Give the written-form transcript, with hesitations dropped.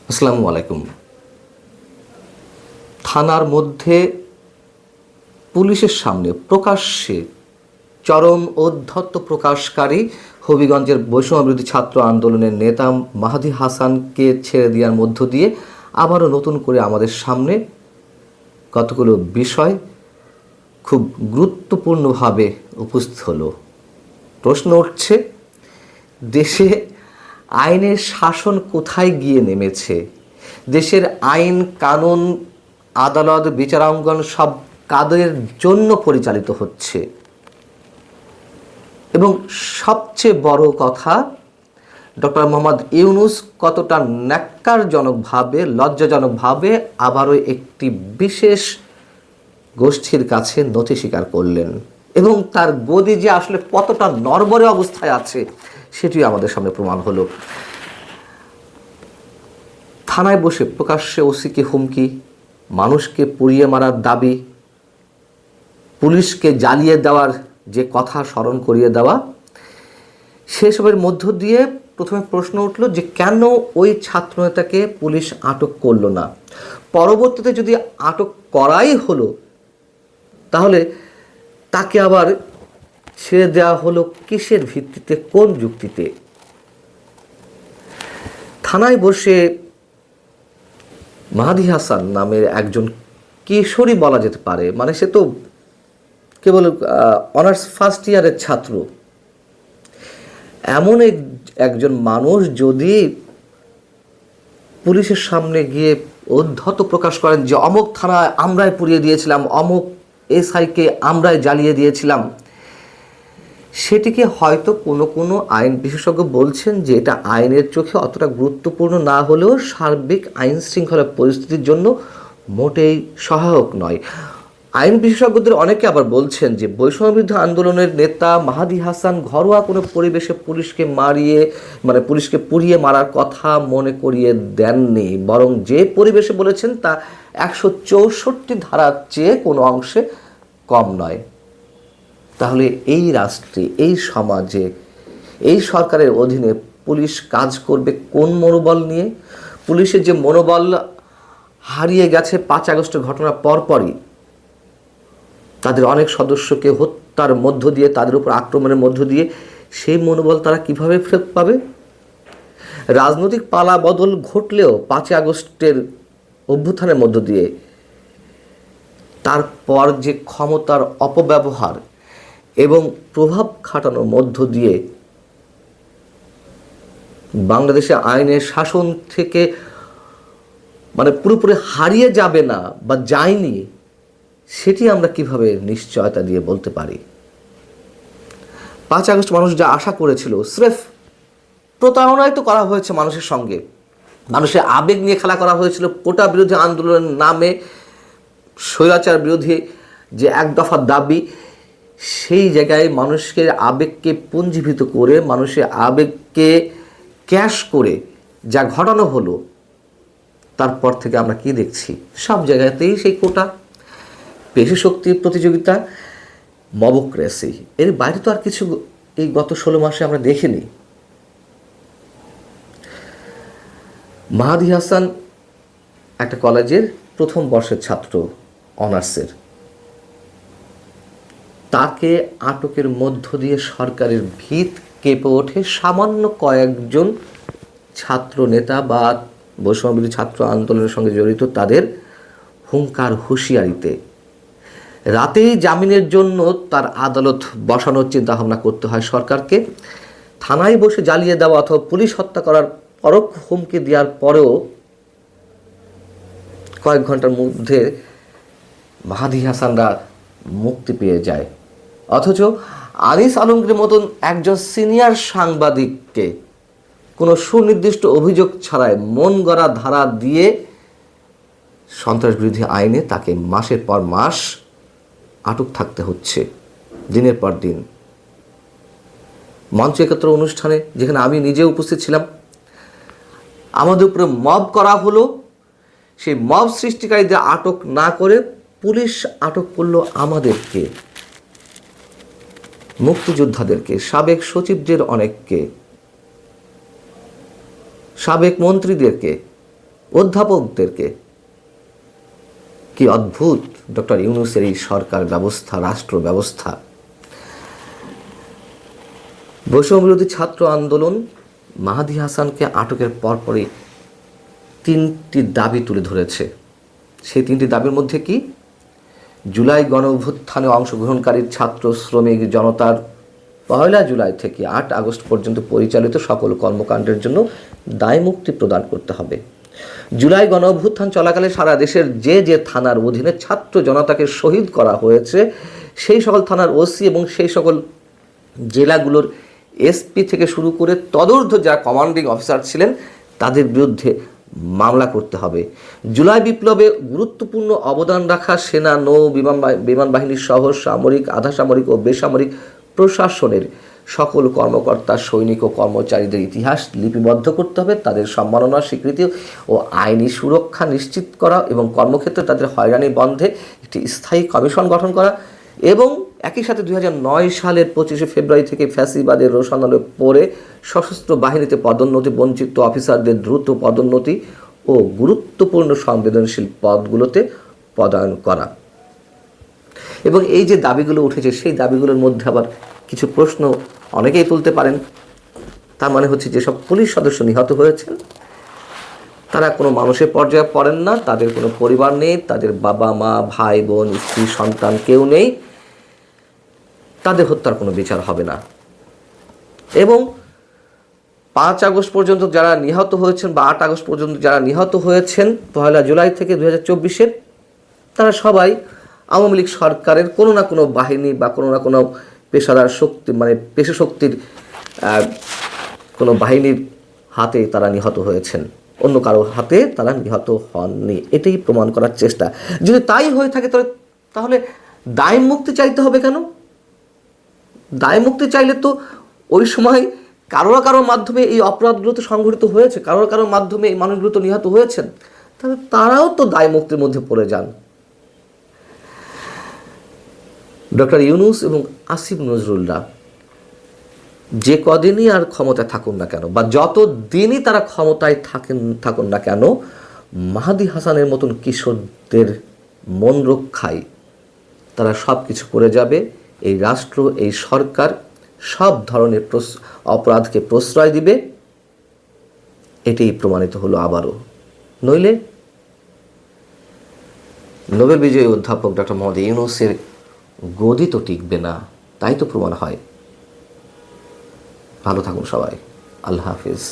আসসালামু আলাইকুম। থানার মধ্যে পুলিশের সামনে প্রকাশ্যে চরম ঔদ্ধত্য প্রকাশকারী হবিগঞ্জের বৈষম্যবিরোধী ছাত্র আন্দোলনের নেতা মাহাদি হাসানকে ছেড়ে দেওয়ার মধ্য দিয়ে আবারও নতুন করে আমাদের সামনে কতগুলো বিষয় খুব গুরুত্বপূর্ণভাবে উপস্থিত হলো। প্রশ্ন উঠছে, দেশে আইনের শাসন কোথায় গিয়ে নেমেছে? দেশের আইন কানুন, আদালত, বিচারাঙ্গন সব কাদের জন্য পরিচালিত হচ্ছে? এবং সবচেয়ে বড় কথা, ডক্টর মোহাম্মদ ইউনূস কতটা ন্যাক্কারজনকভাবে, লজ্জাজনকভাবে আবারও একটি বিশেষ গোষ্ঠীর কাছে নথি স্বীকার করলেন, এবং তার গদি যে আসলে কতটা নড়বড়ে অবস্থায় আছে সেটিও আমাদের সামনে প্রমাণ হলো। থানায় বসে প্রকাশ্যে ওসিকে হুমকি, মানুষকে পুড়িয়ে মারার দাবি, পুলিশকে জ্বালিয়ে দেওয়ার যে কথা স্মরণ করিয়ে দেওয়া, সেসবের মধ্য দিয়ে প্রথমে প্রশ্ন উঠল যে কেন ওই ছাত্রনেতাকে পুলিশ আটক করলো না? পরবর্তীতে যদি আটক করাই হলো, তাহলে তাকে আবার ছেড়ে দেওয়া হলো কিসের ভিত্তিতে, কোন যুক্তিতে? থানায় বসে মাহাদি হাসান নামের একজন কিশোরী বলা যেতে পারে, মানে সে তো কেবল অনার্স ফার্স্ট ইয়ারের ছাত্র, এমন একজন মানুষ যদি পুলিশের সামনে গিয়ে ঔদ্ধত্য প্রকাশ করেন যে অমুক থানায় আমরাই পুড়িয়ে দিয়েছিলাম, অমুক এসআইকে আমরাই জ্বালিয়ে দিয়েছিলাম, সেটিকে হয়তো কোনো কোনো আইন বিশেষজ্ঞ বলছেন যে এটা আইনের চোখে অতটা গুরুত্বপূর্ণ না হলেও সার্বিক আইন শৃঙ্খলা পরিস্থিতির জন্য মোটেই সহায়ক নয়। আইন বিশেষজ্ঞদের অনেকে আবার বলছেন যে বৈষম্যবিরোধী আন্দোলনের নেতা মাহাদি হাসান ঘরোয়া কোনো পরিবেশে পুলিশকে পুড়িয়ে মারার কথা মনে করিয়ে দেননি, বরং যে পরিবেশে বলেছেন তা 164 ধারার চেয়ে কোনো অংশে কম নয়। তাহলে এই রাষ্ট্রে, এই সমাজে, এই সরকারের অধীনে পুলিশ কাজ করবে কোন মনোবল নিয়ে? পুলিশের যে মনোবল হারিয়ে গেছে 5 আগস্টের ঘটনার পরপরই, তাদের অনেক সদস্যকে হত্যার মধ্য দিয়ে, তাদের উপর আক্রমণের মধ্য দিয়ে, সেই মনোবল তারা কিভাবে ফেরত পাবে? রাজনৈতিক পালা বদল ঘটলেও 5 আগস্টের অভ্যুত্থানের মধ্য দিয়ে তারপর যে ক্ষমতার অপব্যবহার এবং প্রভাব খাটানোর মধ্য দিয়ে বাংলাদেশে আইনের শাসন থেকে পুরোপুরি হারিয়ে যাবে না বা যায়নি, সেটি আমরা কিভাবে নিশ্চয়তা দিয়ে বলতে পারি? 5 আগস্ট মানুষ যা আশা করেছিল, স্রেফ প্রতারণাই তো করা হয়েছে মানুষের সঙ্গে। মানুষের আবেগ নিয়ে খেলা করা হয়েছিল। কোটা বিরোধী আন্দোলনের নামে স্বৈরাচার বিরোধী যে এক দফা দাবি, সেই জায়গায় মানুষের আবেগকে পুঞ্জীভূত করে, মানুষের আবেগকে ক্যাশ করে যা ঘটানো হলো, তারপর থেকে আমরা কি দেখছি? সব জায়গাতেই সেই কোটা, পেশি শক্তির প্রতিযোগিতা, মবক্রেসি, এর বাইরে তো আর কিছু এই গত 16 মাসে আমরা দেখিনি। মাহাদি হাসান একটা কলেজের প্রথম বর্ষের ছাত্র, অনার্সের। তাকে আটকের মধ্য দিয়ে সরকারের ভিত কেঁপে ওঠে সামান্য কয়েকজন ছাত্র নেতা বা বৈষম্যবিরোধী ছাত্র আন্দোলনের সঙ্গে জড়িত তাদের হুঙ্কার হুঁশিয়ারিতে। রাতেই জামিনের জন্য তার আদালত বসানোর চিন্তাভাবনা করতে হয় সরকারকে। থানায় বসে জ্বালিয়ে দেওয়া অথবা পুলিশ হত্যা করার পরোক্ষ হুমকি দেওয়ার পরেও কয়েক ঘন্টার মধ্যে মাহাদি হাসানরা মুক্তি পেয়ে যায়। অথচ আনিস আলমগীরের মতন একজন সিনিয়র সাংবাদিককে কোনো সুনির্দিষ্ট অভিযোগ ছাড়াই মন গড়া ধারা দিয়ে সন্ত্রাস বিরোধী আইনে তাকে মাসের পর মাস আটক থাকতে হচ্ছে, দিনের পর দিন। মঞ্চ একত্র অনুষ্ঠানে, যেখানে আমি নিজে উপস্থিত ছিলাম, আমাদের উপরে মব করা হলো। সেই মব সৃষ্টিকারীদের আটক না করে পুলিশ আটক করলো আমাদেরকে, মুক্তিযোদ্ধাদেরকে, সাবেক সচিবদের অনেককে, সাবেক মন্ত্রীদেরকে। অধ্যাপকদেরকে। কি অদ্ভুত ডক্টর ইউনূসের এই সরকার ব্যবস্থা, রাষ্ট্র ব্যবস্থা। বৈষম্যবিরোধী ছাত্র আন্দোলন মাহাদী হাসানকে আটকের পরপরই 3টি দাবি তুলে ধরেছে। সেই 3টি দাবির মধ্যে কি? জুলাই গণ অভ্যুত্থানে অংশগ্রহণকারী ছাত্র শ্রমিক জনতার 1 জুলাই থেকে 8 আগস্ট পর্যন্ত পরিচালিত সকল কর্মকাণ্ডের জন্য দায়মুক্তি প্রদান করতে হবে। জুলাই গণ অভ্যুত্থান চলাকালে সারা দেশের যে যে থানার অধীনে ছাত্র জনতাকে শহীদ করা হয়েছে, সেই সকল থানার ওসি এবং সেই সকল জেলাগুলোর এসপি থেকে শুরু করে তদূর্ধ্ব যারা কমান্ডিং অফিসার ছিলেন তাদের বিরুদ্ধে মামলা করতে হবে। জুলাই বিপ্লবে গুরুত্বপূর্ণ অবদান রাখা সেনা, নৌ, বিমান বাহিনী সহ সামরিক, আধা সামরিক ও বেসামরিক প্রশাসনের সকল কর্মকর্তা, সৈনিক ও কর্মচারীদের ইতিহাস লিপিবদ্ধ করতে হবে, তাদের সম্মাননা, স্বীকৃতি ও আইনি সুরক্ষা নিশ্চিত করা এবং কর্মক্ষেত্রে তাদের হয়রানি বন্ধে একটি স্থায়ী কমিশন গঠন করা এবং একই সাথে 2009 সালের 25 ফেব্রুয়ারি থেকে ফ্যাসিবাদের রোষানলে পড়ে সশস্ত্র বাহিনীতে পদোন্নতি বঞ্চিত অফিসারদের দ্রুত পদোন্নতি ও গুরুত্বপূর্ণ সংবেদনশীল পদগুলোতে পদায়ন করা। এবং এই যে দাবিগুলো উঠেছে সেই দাবিগুলোর মধ্যে আবার কিছু প্রশ্ন অনেকেই তুলতে পারেন। তার মানে হচ্ছে যেসব পুলিশ সদস্য নিহত হয়েছেন তারা কোনো মানুষের পর্যায়ে পড়েন না, তাদের কোনো পরিবার নেই, তাদের বাবা মা, ভাই বোন, স্ত্রী, সন্তান কেউ নেই, তাদের হত্যার কোনো বিচার হবে না। এবং 5 আগস্ট পর্যন্ত যারা নিহত হয়েছেন বা 8 আগস্ট পর্যন্ত যারা নিহত হয়েছেন 1 জুলাই থেকে 2024-এর, তারা সবাই আওয়ামী লীগ সরকারের কোনো না কোনো বাহিনী বা কোনো না কোনো পেশাদার শক্তি, মানে পেশা শক্তির কোনো বাহিনীর হাতে তারা নিহত হয়েছেন, অন্য কারো হাতে তারা নিহত হননি। এটাই প্রমাণ করার চেষ্টা। যদি তাই হয়ে থাকে তাহলে দায় মুক্তি চাইতে হবে কেন? দায় মুক্তি চাইলে তো ওই সময় কারোর মাধ্যমে এই অপরাধগুলো তো সংঘটিত হয়েছে, কারোর মাধ্যমে এই মানুষগুলো তো নিহত হয়েছেন, তাহলে তারাও তো দায় মুক্তির মধ্যে পড়ে যান। ডক্টর ইউনূস এবং আসিফ নজরুল্লাহ যে কদিনই আর ক্ষমতায় থাকুন না কেন বা যত দিনই তারা ক্ষমতায় থাকুন না কেন, মাহাদী হাসানের মতন কিশোরদের মন রক্ষায় তারা সব কিছু করে যাবে। এই রাষ্ট্র, এই সরকার সব ধরনের অপরাধকে প্রশ্রয় দিবে। এটাই প্রমাণিত হলো আবারও। নইলে নোবেল বিজয়ী অধ্যাপক ডক্টর মোহাম্মদ ইউনূসের গদি তো টিকবে না, তাই তো প্রমাণ হয়। ভালো থাকুন সবাই। আল্লাহ হাফিজ।